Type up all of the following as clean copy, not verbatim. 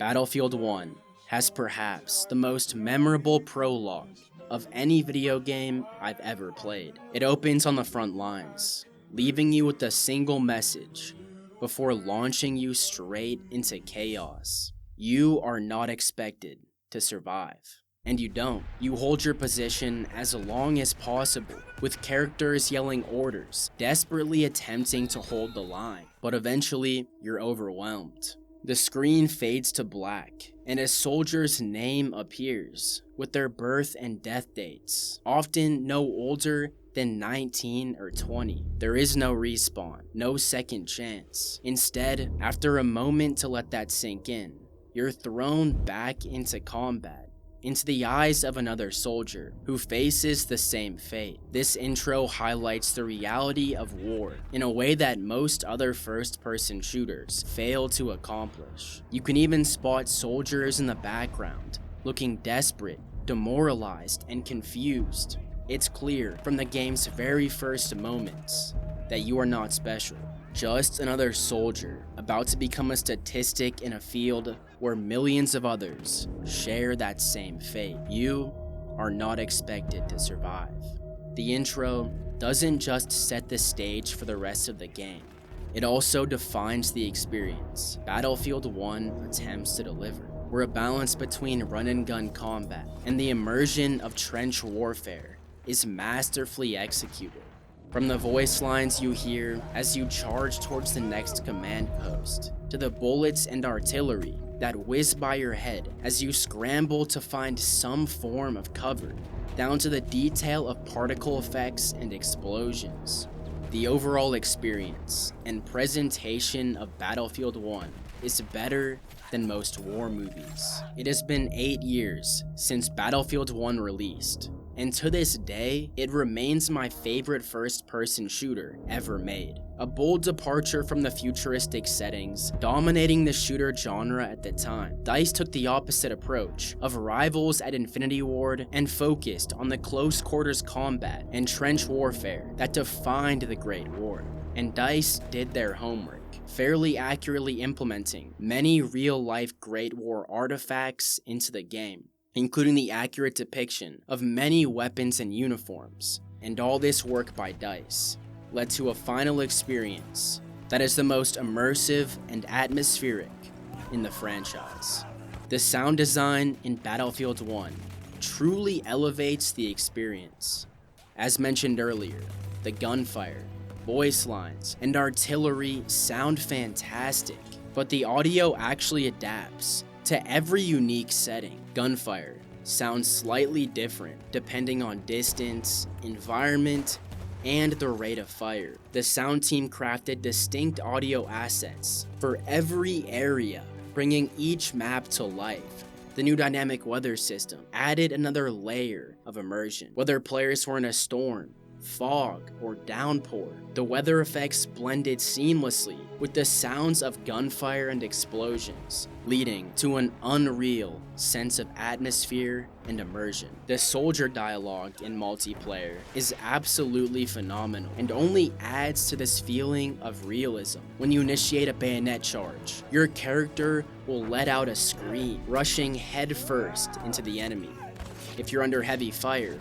Battlefield 1 has perhaps the most memorable prologue of any video game I've ever played. It opens on the front lines, leaving you with a single message before launching you straight into chaos. You are not expected to survive. And you don't. You hold your position as long as possible, with characters yelling orders, desperately attempting to hold the line. But eventually, you're overwhelmed. The screen fades to black, and a soldier's name appears, with their birth and death dates, often no older than 19 or 20. There is no respawn, no second chance. Instead, after a moment to let that sink in, you're thrown back into combat, into the eyes of another soldier who faces the same fate. This intro highlights the reality of war in a way that most other first-person shooters fail to accomplish. You can even spot soldiers in the background, looking desperate, demoralized, and confused. It's clear from the game's very first moments that you are not special. Just another soldier about to become a statistic in a field where millions of others share that same fate. You are not expected to survive. The intro doesn't just set the stage for the rest of the game, it also defines the experience Battlefield 1 attempts to deliver. Where a balance between run-and-gun combat and the immersion of trench warfare is masterfully executed. From the voice lines you hear as you charge towards the next command post, to the bullets and artillery that whiz by your head as you scramble to find some form of cover, down to the detail of particle effects and explosions. The overall experience and presentation of Battlefield 1 is better than most war movies. It has been 8 years since Battlefield 1 released, and to this day, it remains my favorite first-person shooter ever made. A bold departure from the futuristic settings dominating the shooter genre at the time, DICE took the opposite approach of rivals at Infinity Ward and focused on the close-quarters combat and trench warfare that defined the Great War. And DICE did their homework, fairly accurately implementing many real-life Great War artifacts into the game, including the accurate depiction of many weapons and uniforms. And all this work by DICE led to a final experience that is the most immersive and atmospheric in the franchise. The sound design in Battlefield 1 truly elevates the experience. As mentioned earlier, the gunfire, voice lines, and artillery sound fantastic, but the audio actually adapts to every unique setting. Gunfire sounds slightly different depending on distance, environment, and the rate of fire. The sound team crafted distinct audio assets for every area, bringing each map to life. The new dynamic weather system added another layer of immersion. Whether players were in a storm, fog, or downpour, the weather effects blended seamlessly with the sounds of gunfire and explosions, leading to an unreal sense of atmosphere and immersion. The soldier dialogue in multiplayer is absolutely phenomenal and only adds to this feeling of realism. When you initiate a bayonet charge, your character will let out a scream, rushing headfirst into the enemy. If you're under heavy fire,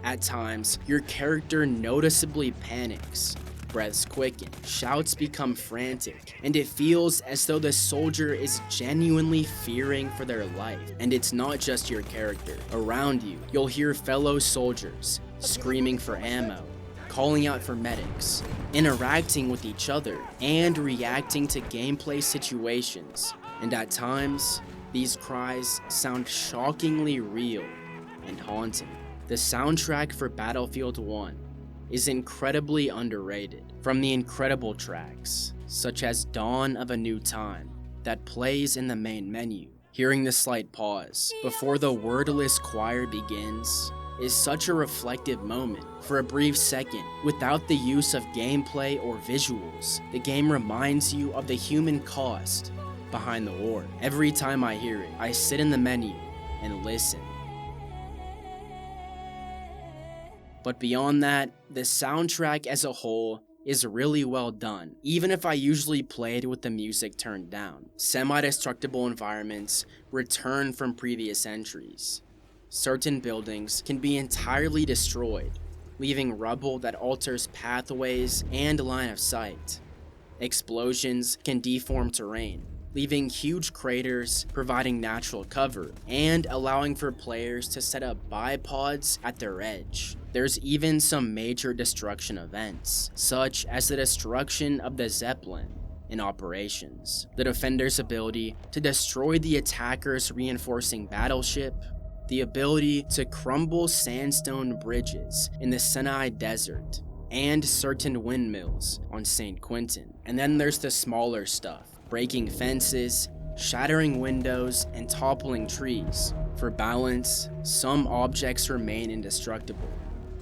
at times, your character noticeably panics, breaths quicken, shouts become frantic, and it feels as though the soldier is genuinely fearing for their life. And it's not just your character. Around you, you'll hear fellow soldiers screaming for ammo, calling out for medics, interacting with each other, and reacting to gameplay situations. And at times, these cries sound shockingly real and haunting. The soundtrack for Battlefield 1 is incredibly underrated. From the incredible tracks, such as Dawn of a New Time, that plays in the main menu, hearing the slight pause before the wordless choir begins is such a reflective moment. For a brief second, without the use of gameplay or visuals, the game reminds you of the human cost behind the war. Every time I hear it, I sit in the menu and listen. But beyond that, the soundtrack as a whole is really well done, even if I usually played with the music turned down. Semi-destructible environments return from previous entries. Certain buildings can be entirely destroyed, leaving rubble that alters pathways and line of sight. Explosions can deform terrain, leaving huge craters, providing natural cover, and allowing for players to set up bipods at their edge. There's even some major destruction events, such as the destruction of the Zeppelin in Operations, the defender's ability to destroy the attacker's reinforcing battleship, the ability to crumble sandstone bridges in the Sinai Desert, and certain windmills on St. Quentin. And then there's the smaller stuff, breaking fences, shattering windows, and toppling trees. For balance, some objects remain indestructible.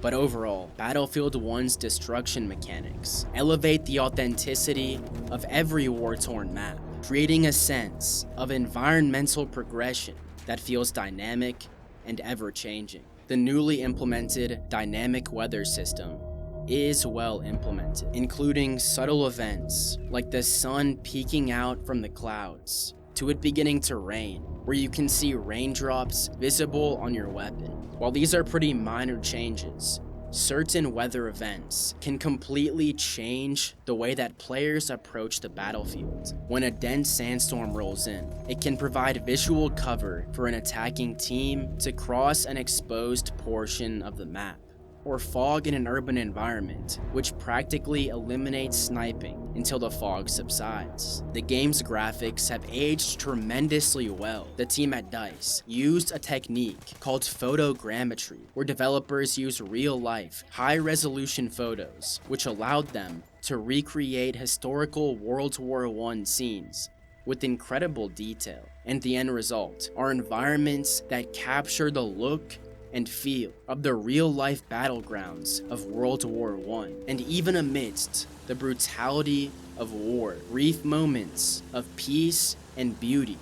But overall, Battlefield 1's destruction mechanics elevate the authenticity of every war-torn map, creating a sense of environmental progression that feels dynamic and ever-changing. The newly implemented dynamic weather system is well implemented, including subtle events like the sun peeking out from the clouds, to it beginning to rain, where you can see raindrops visible on your weapon. While these are pretty minor changes, certain weather events can completely change the way that players approach the battlefield. When a dense sandstorm rolls in, it can provide visual cover for an attacking team to cross an exposed portion of the map, or fog in an urban environment, which practically eliminates sniping until the fog subsides. The game's graphics have aged tremendously well. The team at DICE used a technique called photogrammetry, where developers use real-life, high-resolution photos, which allowed them to recreate historical World War I scenes with incredible detail. And the end result are environments that capture the look and feel of the real-life battlegrounds of World War I. And even amidst the brutality of war, brief moments of peace and beauty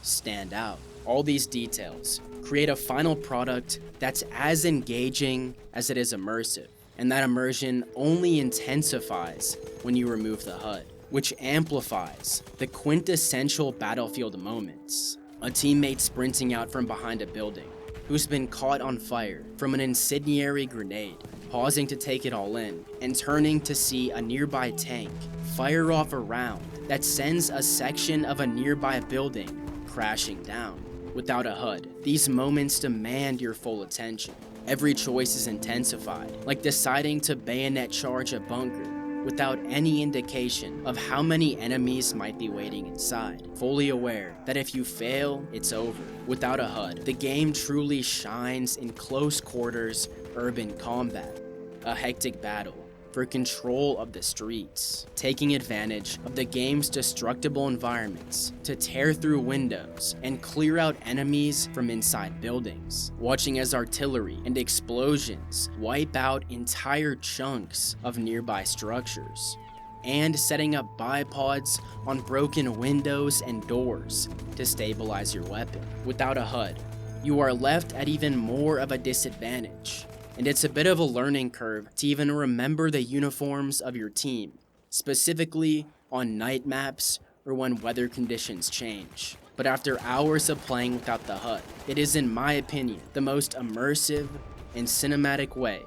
stand out. All these details create a final product that's as engaging as it is immersive, and that immersion only intensifies when you remove the HUD, which amplifies the quintessential Battlefield moments. A teammate sprinting out from behind a building, who's been caught on fire from an incendiary grenade, pausing to take it all in, and turning to see a nearby tank fire off a round that sends a section of a nearby building crashing down. Without a HUD, these moments demand your full attention. Every choice is intensified, like deciding to bayonet charge a bunker without any indication of how many enemies might be waiting inside, fully aware that if you fail, it's over. Without a HUD, the game truly shines in close quarters urban combat, a hectic battle for control of the streets, taking advantage of the game's destructible environments to tear through windows and clear out enemies from inside buildings, watching as artillery and explosions wipe out entire chunks of nearby structures, and setting up bipods on broken windows and doors to stabilize your weapon. Without a HUD, you are left at even more of a disadvantage, and it's a bit of a learning curve to even remember the uniforms of your team, specifically on night maps or when weather conditions change. But after hours of playing without the HUD, it is, in my opinion, the most immersive and cinematic way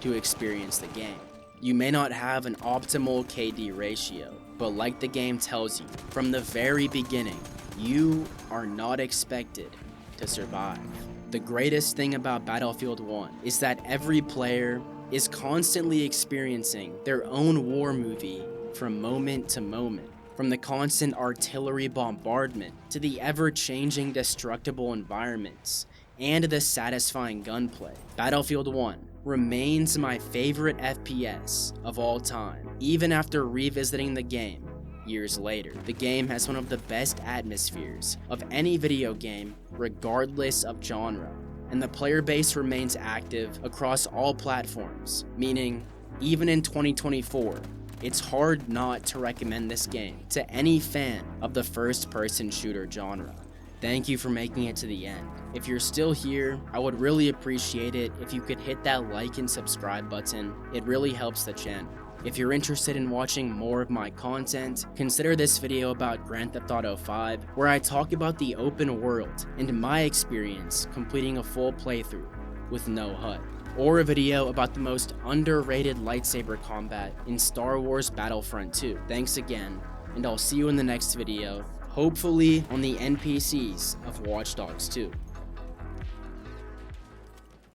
to experience the game. You may not have an optimal KD ratio, but like the game tells you from the very beginning, you are not expected to survive. The greatest thing about Battlefield 1 is that every player is constantly experiencing their own war movie from moment to moment. From the constant artillery bombardment to the ever-changing destructible environments and the satisfying gunplay, Battlefield 1 remains my favorite FPS of all time, even after revisiting the game years later. The game has one of the best atmospheres of any video game, regardless of genre, and the player base remains active across all platforms, meaning even in 2024, it's hard not to recommend this game to any fan of the first-person shooter genre. Thank you for making it to the end. If you're still here, I would really appreciate it if you could hit that like and subscribe button. It really helps the channel. If you're interested in watching more of my content, consider this video about Grand Theft Auto 5, where I talk about the open world and my experience completing a full playthrough with no HUD, or a video about the most underrated lightsaber combat in Star Wars Battlefront 2. Thanks again, and I'll see you in the next video, hopefully on the NPCs of Watch Dogs 2.